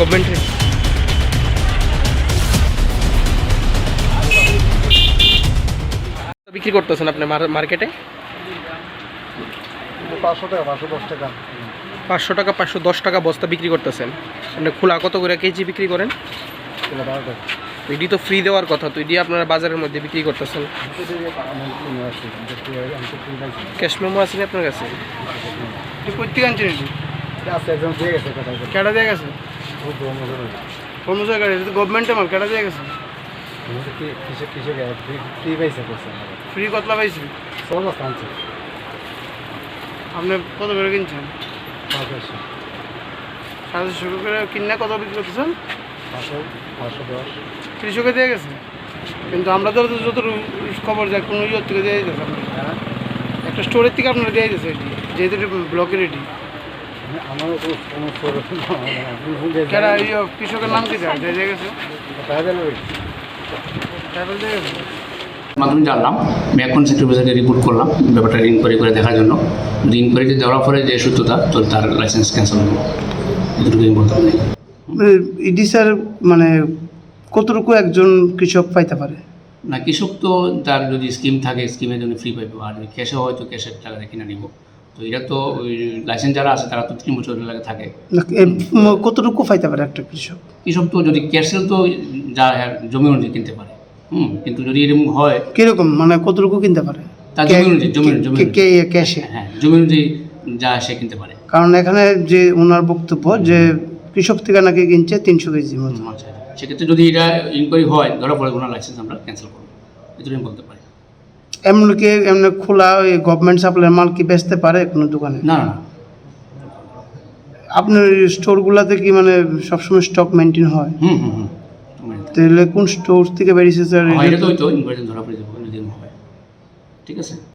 গভর্নমেন্টের? বিক্রি করতেছেন আপনি মার্কেটে? 500 টাকা, 510 টাকা। 500 টাকা, 510 টাকা বস্তা বিক্রি করতেছেন। আপনি খোলা কত করে কেজি বিক্রি করেন? 12 টাকা। এটি তো ফ্রি দেওয়ার কথা, তো এটি আপনারা বাজারের মধ্যে বিক্রি করতেছেন। ক্যাশ মেমো আছে আপনার কাছে? প্রত্যেক আনছেন এটি? কেটা দিয়ে গেছে? কর্মচারী গাড়ি, গভর্নমেন্টের মাল, কেটা দিয়ে গেছে? ফ্রি কতলা পাইছি? আপনি কত করে কিনছেন? 750 করে কিনে কত বিক্রি করতেছেন? 510। কৃষকে দিয়ে গেছে, কিন্তু আমরা তো যত খবর যায় কোনো ইয়ের থেকে দিয়ে দিতেছে, একটা স্টোরের থেকে আপনারা দিয়ে দিতেছে এটি, যেহেতু এটি ব্লকের এটি। কেরা কৃষকের নাম কি যায় দিয়ে গেছে? মাধ্যমে জানলাম, আমি এখন সেক্টর অফিসারকে রিপোর্ট করলাম ব্যাপারটা ইনকোয়ারি করে দেখার জন্য। যদি ইনকোয়ারিতে দেওয়ার পরে যে সত্যতা, তো তার লাইসেন্স ক্যান্সেল হবে, এটুকু আমি বলতে পারি। ইডি স্যার মানে কতটুকু একজন কৃষক পাইতে পারে? না, কৃষক তো তার যদি স্কিম থাকে স্কিমের জন্য ফ্রি পাইব, আর যদি ক্যাশে হয় তো ক্যাশের টাকাটা কিনে নিব। তো এটা তো ওই লাইসেন্স যারা আছে তারা তো 3 বছরের লাগে থাকে। কতটুকু পাইতে পারে একটা কৃষক? কৃষক তো যদি ক্যাশে তো যা জমি অনুযায়ী কিনতে পারে, কিন্তু যদি এরকম হয় কিরকম মানে কতটুকু কিনতে পারে? তার জমি অনুযায়ী, জমি ক্যাশে, হ্যাঁ জমি অনুযায়ী যা সে কিনতে পারে। কারণ এখানে যে ওনার বক্তব্য যে কৃষক থেকে নাকি কিনছে 300 কেজি মতো। আচ্ছা, সেক্ষেত্রে যদি এটা ইনকোয়ারি হয় ধরা পড়ে ওনার লাইসেন্স আমরা ক্যান্সেল করবো, এটুকু আমি বলতে পারি। এমনকি এমনি খোলা ওই গভর্নমেন্ট সাপ্লাইয়ের মাল কি বেচতে পারে কোনো দোকানে? না না। আপনার স্টোরগুলোতে কি মানে সবসময় স্টক মেনটেন হয়? তাহলে কোন স্টোর থেকে বেরিয়েছে স্যার? এটা তো ইনকোয়ারি ধরা পড়ে যাবো যদি হয়। ঠিক আছে।